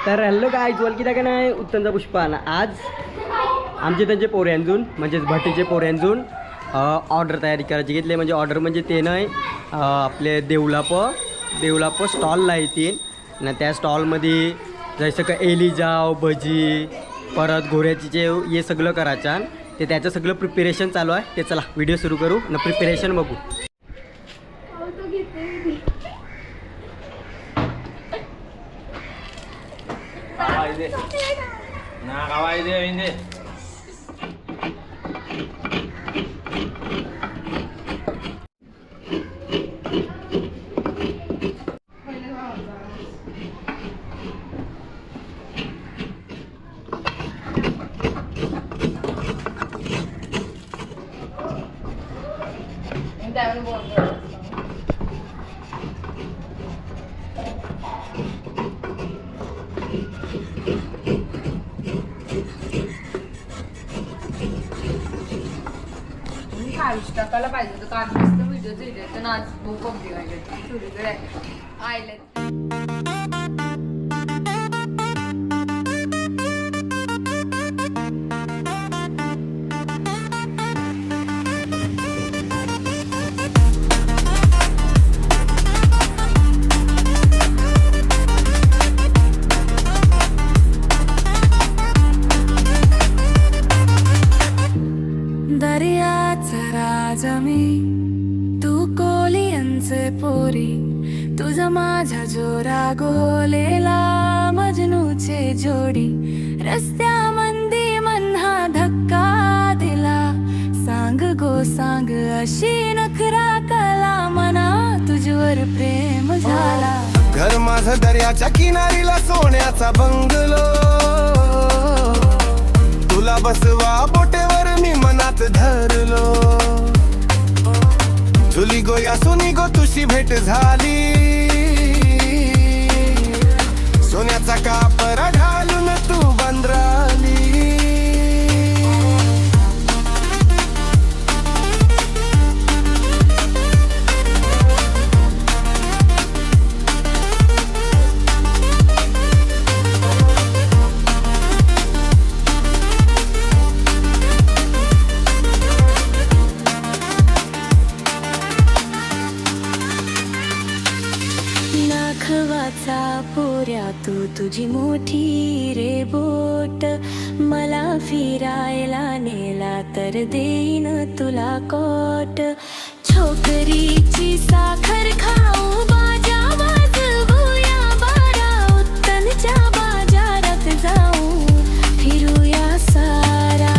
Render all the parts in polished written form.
तर हॅलो काय की का नाही उत्तमचा पुष्पान आज आमचे त्यांचे पोऱ्यांजून म्हणजेच भट्टीचे पोऱ्यांजून ऑर्डर तयारी करायची घेतली. म्हणजे ऑर्डर म्हणजे ते नाही आपले देवलाप स्टॉलला येतील ना. त्या स्टॉलमध्ये जसं का एलिजाव भजी परत घोऱ्याची जे हे सगळं करायचं ते त्याचं सगळं प्रिपेरेशन चालू आहे. ते चला व्हिडिओ सुरू करू ना प्रिपेरेशन बघू. Nah, kawai dia ini. टाकायला पाहिजे होतं काल मस्त व्हिडिओ दिले तर आज खूप पब्लिक आहे आयले. दर्याचा राजा मी तू कोलियांचे पोरी तुझा माझा जोरा गोलेला मजनूचे जोडी रस्त्यामंदी मन्हा धक्का दिला सांग गो सांग अशी नखरा कला मना तुझवर प्रेम झाला. घर माझं दर्याच्या किनारीला सोन्याचा बंगलो तुला बसवा बोटेवर मी मनात धरलो. झुली गो या सोनी गो तुझी भेट झाली सोन्याचा कापरा घालून तू बंद्राली. नाखवाचा पोऱ्या तू तुझी मोठी रे बोट मला फिरायला नेला तर देईन तुला कोट. छोकरीची साखर खाऊ बाजा वाजवूया बारा उत्तनच्या बाजारात जाऊ फिरूया सारा.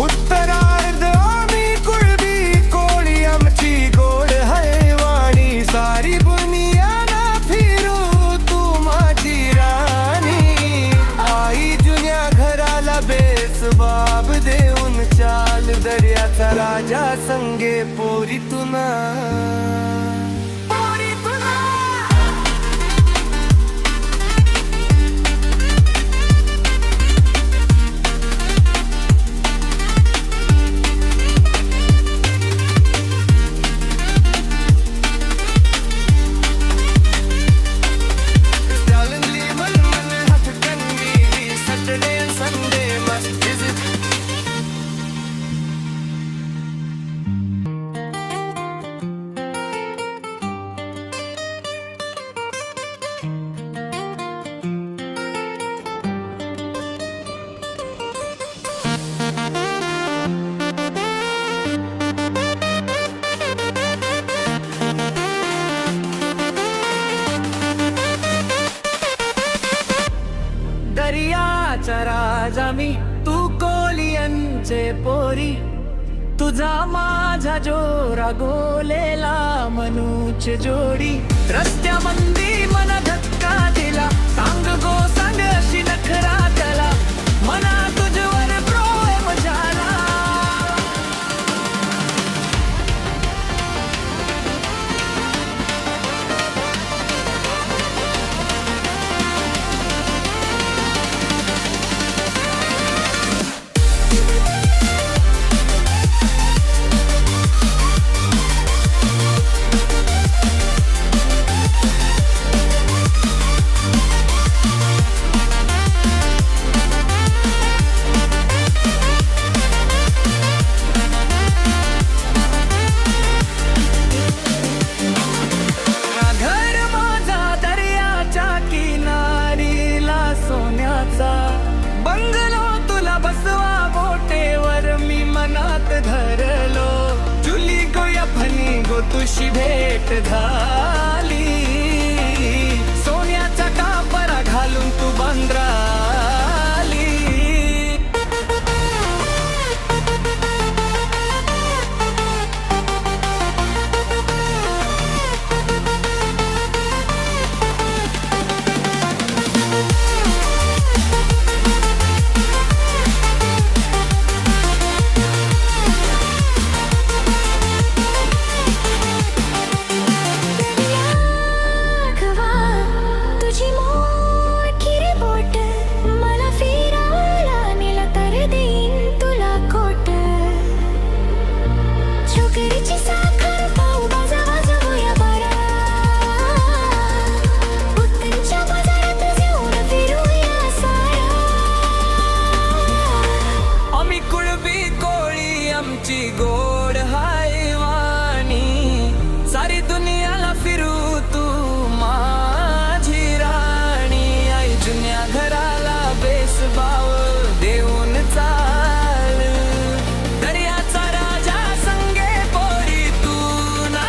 उत्तरार्ध आम्ही कुळबी कोळी आमची गोड है वाणी सारी बुनिया ना फिरू तू माझी राणी. आई जुन्या घराला बेस बाब देऊन चाल दर्याचा राजा संगे पोरी तुना दर्याचा राजा मी तू कोलियांचे पोरी तुझा माझा जोरा गोलेला मनूच जोडी रस्त्यामंदी मन धक्का दिला सांग गो सांग अशी नखरा त्याला मना तुझवर प्रेम झाला. तुझी भेट झाली. सोन्याचा कापरा घालून तू बंद्राली. तुझी मोठी रे बोट मला फिरायला नेलं तर देईन तुला कोट. छोकरीची साखर पाहू बाजा वाजवूया बरा. उत्तरच्या बाजारात जाऊन फिरूया सारा. आम्ही कुळबी कोळी आमची गोड हाय वाणी. सारी दुनियाला फिरू तू माझी राणी. आई जुन्या घराला बेस भाव देऊन चाल. दर्याचा राजा संगे पोरी तू ना.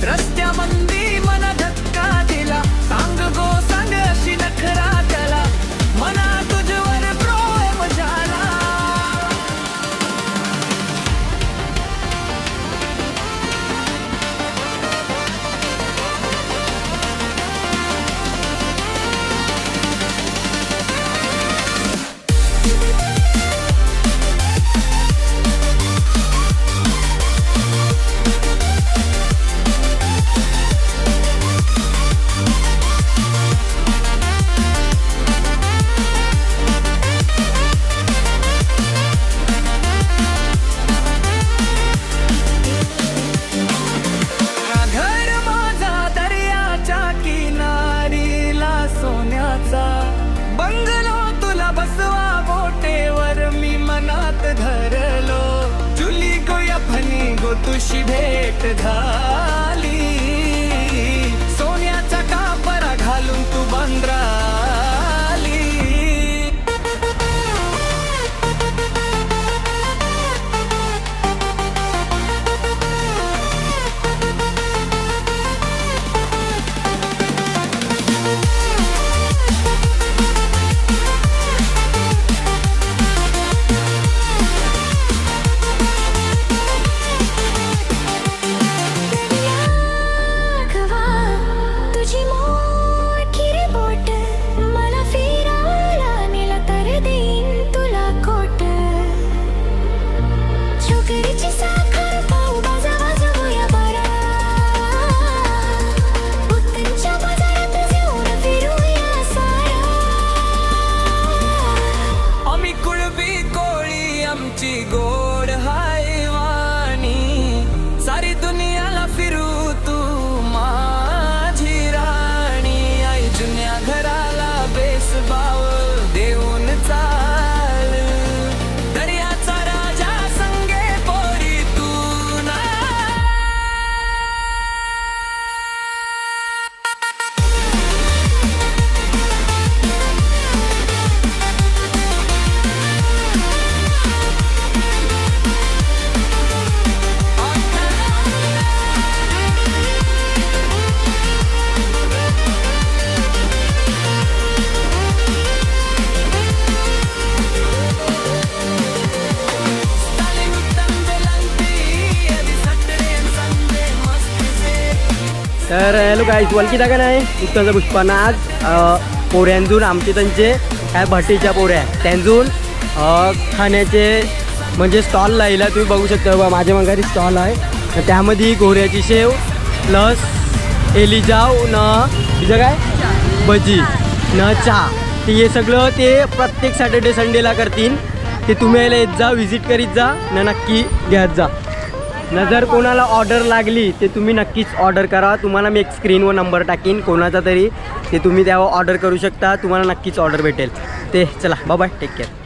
रस्त्यामंदी मन धक्का दिला. सांग गो सांग अशी नखरा त्याला. मना तुझवर प्रेम झाला. घर माझा दर्याच्या किनारीला सोन्याचा. बंगलो तुला बसवा बोटेवर मी मनात धरलो. चुली गो या फनी गो तुझी भेट झाली. सोन्याचा कापरा घालून तू बंद्राली. तुझी मोठी रे बोट मला फिरायला नेलं तर देईन तुला कोट. छोकरीची साखर पाहू बाजा वाजवूया बरा. उत्तरच्या बाजारात जाऊन फिरूया सारा. आम्ही कुळबी कोळी आमची गोड हाय वाणी. सारी दुनियाला फिरू तू माझी राणी. आई जुन्या घराला बेस भाव देऊन चाल. दर्याचा राजा संगे पोरी तू ना. तर हॅलो गाईस वलकी दागा नाही उत्तरचा पुष्पाना आज पोऱ्यांजून आमचे त्यांचे काय भट्टीच्या पोऱ्या त्यांजून खाण्याचे म्हणजे स्टॉल लायला तुम्ही बघू शकता बघा माझ्या माघारी स्टॉल आहे तर त्यामध्ये गोऱ्याची शेव प्लस एलिजाव न तिचं काय भजी न चहा ते हे सगळं ते प्रत्येक सॅटर्डे संडेला करतील ते तुम्ही यायला येत जा व्हिजिट करीत जा न नक्की घ्यात जा न जर कोणाला ऑर्डर लागली ते तुम्ही नक्कीच ऑर्डर करा तुम्हाला मी एक स्क्रीनवर नंबर टाकीन कोणाचा तरी ते तुम्ही त्यावर ऑर्डर करू शकता तुम्हाला नक्कीच ऑर्डर भेटेल ते चला बाय टेक केअर